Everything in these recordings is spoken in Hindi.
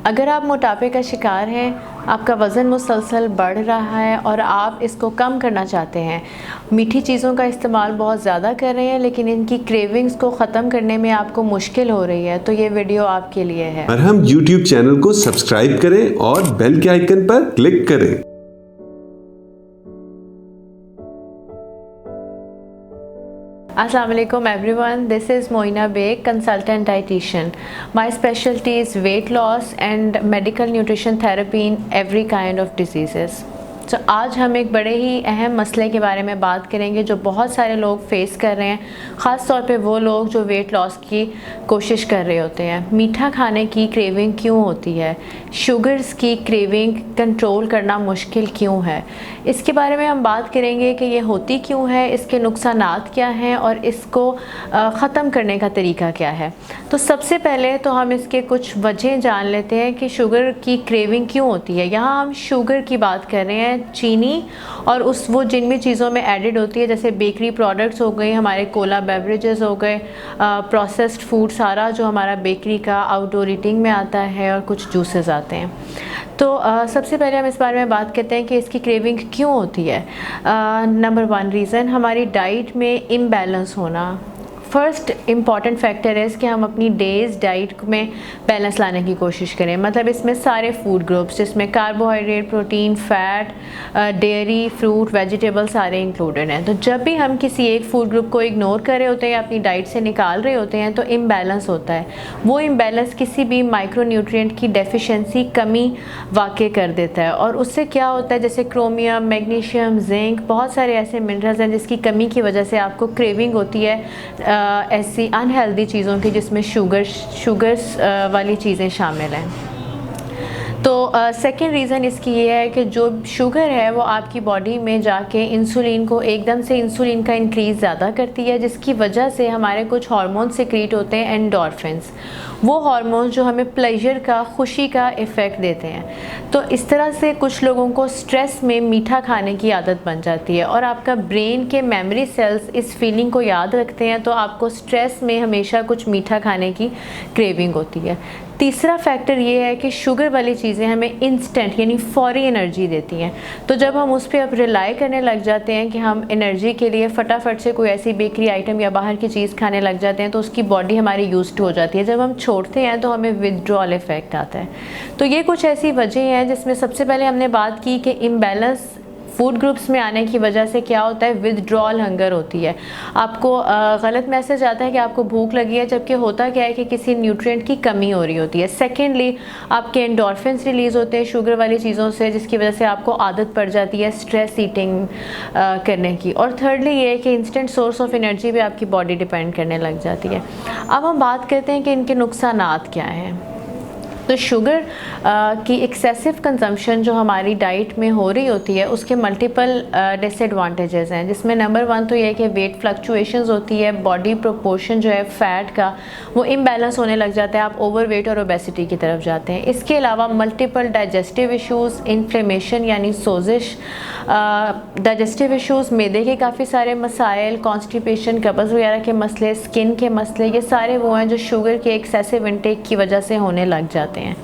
अगर आप मोटापे का शिकार हैं, आपका वज़न मुसलसल बढ़ रहा है और आप इसको कम करना चाहते हैं, मीठी चीज़ों का इस्तेमाल बहुत ज़्यादा कर रहे हैं लेकिन इनकी क्रेविंग्स को ख़त्म करने में आपको मुश्किल हो रही है, तो ये वीडियो आपके लिए है। और हम YouTube चैनल को सब्सक्राइब करें और बेल के आइकन पर क्लिक करें। Assalamu alaikum everyone, this is Moina Beg, consultant dietitian. My specialty is weight loss and medical nutrition therapy in every kind of diseases. तो आज हम एक बड़े ही अहम मसले के बारे में बात करेंगे जो बहुत सारे लोग फेस कर रहे हैं, ख़ास तौर पे वो लोग जो वेट लॉस की कोशिश कर रहे होते हैं। मीठा खाने की क्रेविंग क्यों होती है, शुगर्स की क्रेविंग कंट्रोल करना मुश्किल क्यों है, इसके बारे में हम बात करेंगे कि ये होती क्यों है, इसके नुकसानात क्या हैं और इसको ख़त्म करने का तरीका क्या है। तो सबसे पहले तो हम इसके कुछ वजह जान लेते हैं कि शुगर की क्रेविंग क्यों होती है। यहाँ हम शुगर की बात कर रहे हैं, चीनी और वो जिन भी चीज़ों में एडिड होती है, जैसे बेकरी प्रोडक्ट्स हो गए, हमारे कोला बेवरेजेस हो गए, प्रोसेस्ड फूड सारा जो हमारा बेकरी का आउटडोर ईटिंग में आता है और कुछ जूसेस आते हैं। तो सबसे पहले हम इस बारे में बात करते हैं कि इसकी क्रेविंग क्यों होती है। नंबर 1 रीज़न हमारी डाइट में इम्बैलेंस होना। फर्स्ट इम्पॉर्टेंट फैक्टर है कि हम अपनी डेज़ डाइट में बैलेंस लाने की कोशिश करें। मतलब इसमें सारे फूड ग्रुप्स जिसमें carbohydrate, protein, fat, dairy, fruit, vegetable सारे इंक्लूडेड हैं। तो जब भी हम किसी एक फूड ग्रुप को इग्नोर कर रहे होते हैं या अपनी डाइट से निकाल रहे होते हैं तो इम्बैलेंस होता है। वो इम्बैलेंस किसी भी माइक्रोन्यूट्रिएंट की डेफिशिएंसी, कमी वाक़ई कर देता है और उससे क्या होता है, जैसे क्रोमियम, मैग्नीशियम, जिंक, बहुत सारे ऐसे मिनरल्स हैं जिसकी कमी की वजह से आपको क्रेविंग होती है ऐसी अनहेल्दी चीज़ों की जिसमें शुगर्स वाली चीज़ें शामिल हैं। तो सेकेंड रीज़न इसकी ये है कि जो शुगर है वो आपकी बॉडी में जाके इंसुलिन को एकदम से इंसुलिन का इंक्रीज़ ज़्यादा करती है, जिसकी वजह से हमारे कुछ हार्मोन सिक्रीट होते हैं, एंडोर्फिन्स। वो हार्मोन जो हमें प्लेजर का, खुशी का इफ़ेक्ट देते हैं। तो इस तरह से कुछ लोगों को स्ट्रेस में मीठा खाने की आदत बन जाती है और आपका ब्रेन के मेमोरी सेल्स इस फीलिंग को याद रखते हैं, तो आपको स्ट्रेस में हमेशा कुछ मीठा खाने की क्रेविंग होती है। तीसरा फैक्टर ये है कि शुगर वाली चीज़ें हमें इंस्टेंट यानी फौरी एनर्जी देती हैं। तो जब हम उस पर अब रिलाई करने लग जाते हैं कि हम एनर्जी के लिए फटाफट से कोई ऐसी बेकरी आइटम या बाहर की चीज़ खाने लग जाते हैं तो उसकी बॉडी हमारी यूज्ड हो जाती है। जब हम छोड़ते हैं तो हमें विथड्रॉल इफ़ेक्ट आता है। तो ये कुछ ऐसी वजह हैं जिसमें सबसे पहले हमने बात की कि इम्बैलेंस फूड ग्रुप्स में आने की वजह से क्या होता है, विथड्रॉल हंगर होती है। आपको गलत मैसेज आता है कि आपको भूख लगी है, जबकि होता क्या है कि किसी न्यूट्रिएंट की कमी हो रही होती है। सेकेंडली आपके एंडोर्फिन्स रिलीज़ होते हैं शुगर वाली चीज़ों से, जिसकी वजह से आपको आदत पड़ जाती है स्ट्रेस ईटिंग करने की। और थर्डली ये है कि इंस्टेंट सोर्स ऑफ एनर्जी पे आपकी बॉडी डिपेंड करने लग जाती है। अब हम बात करते हैं कि इनके नुकसानात क्या हैं। तो शुगर की एक्सेसिव कंजम्पशन जो हमारी डाइट में हो रही होती है उसके मल्टीपल डिसएडवांटेजेस हैं, जिसमें नंबर 1 तो ये है कि वेट फ्लक्चुएशंस होती है, बॉडी प्रोपोर्शन जो है फैट का वो इम्बैलेंस होने लग जाता है, आप ओवरवेट और ओबेसिटी की तरफ जाते हैं। इसके अलावा मल्टीपल डाइजेस्टिव इश्यूज़, इन्फ्लेमेशन यानी सोजिश, डाइजेस्टिव इश्यूज़, मैदे के काफ़ी सारे मसाइल, कॉन्स्टिपेशन, कब्ज़ वगैरह के मसले, स्किन के मसले, ये सारे वो हैं जो शुगर के एक्सेसिव इंटेक की वजह से होने लग जाते हैं।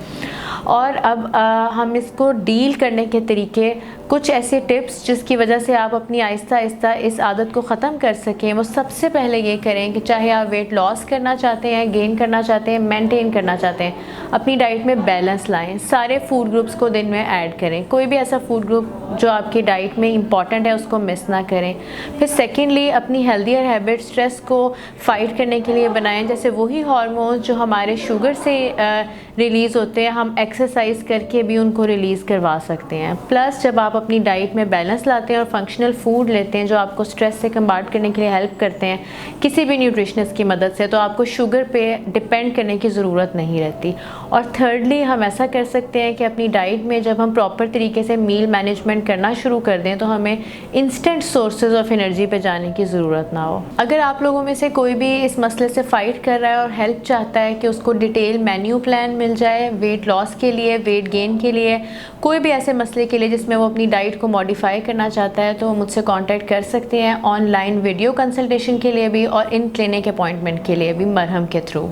और अब हम इसको डील करने के तरीके, कुछ ऐसे टिप्स जिसकी वजह से आप अपनी आहिस्ता आहिस्ता इस आदत को ख़त्म कर सकें। वो सबसे पहले ये करें कि चाहे आप वेट लॉस करना चाहते हैं, गेन करना चाहते हैं, मेंटेन करना चाहते हैं, अपनी डाइट में बैलेंस लाएं। सारे फूड ग्रुप्स को दिन में ऐड करें, कोई भी ऐसा फूड ग्रुप जो आपकी डाइट में इंपॉर्टेंट है उसको मिस ना करें। फिर सेकेंडली अपनी हेल्दियर हैबिट स्ट्रेस को फाइट करने के लिए बनाएं, जैसे वही हार्मोन्स जो हमारे शुगर से रिलीज़ होते हैं हम एक्सरसाइज करके भी उनको रिलीज़ करवा सकते हैं। प्लस जब आप अपनी डाइट में बैलेंस लाते हैं और फंक्शनल फूड लेते हैं जो आपको स्ट्रेस से कम्बाट करने के लिए हेल्प करते हैं किसी भी न्यूट्रिशनिस्ट की मदद से, तो आपको शुगर पे डिपेंड करने की ज़रूरत नहीं रहती। और थर्डली हम ऐसा कर सकते हैं कि अपनी डाइट में जब हम प्रॉपर तरीके से मील मैनेजमेंट करना शुरू कर दें तो हमें इंस्टेंट सोर्सेज ऑफ एनर्जी पे जाने की ज़रूरत ना हो। अगर आप लोगों में से कोई भी इस मसले से फ़ाइट कर रहा है और हेल्प चाहता है कि उसको डिटेल मेन्यू प्लान मिल जाए वेट लॉस के लिए, वेट गेन के लिए, कोई भी ऐसे मसले के लिए जिसमें वो अपनी डाइट को मॉडिफाई करना चाहता है, तो वो मुझसे कांटेक्ट कर सकते हैं ऑनलाइन वीडियो कंसल्टेशन के लिए भी और इन क्लिनिक अपॉइंटमेंट के लिए भी मरहम के थ्रू।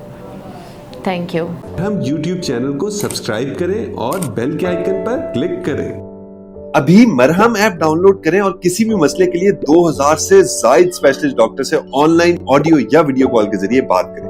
Thank you. हम YouTube चैनल को सब्सक्राइब करें और बेल के आइकन पर क्लिक करें। अभी मरहम ऐप डाउनलोड करें और किसी भी मसले के लिए 2000 से ज्यादा स्पेशलिस्ट डॉक्टर से ऑनलाइन ऑडियो या वीडियो कॉल के जरिए बात करें।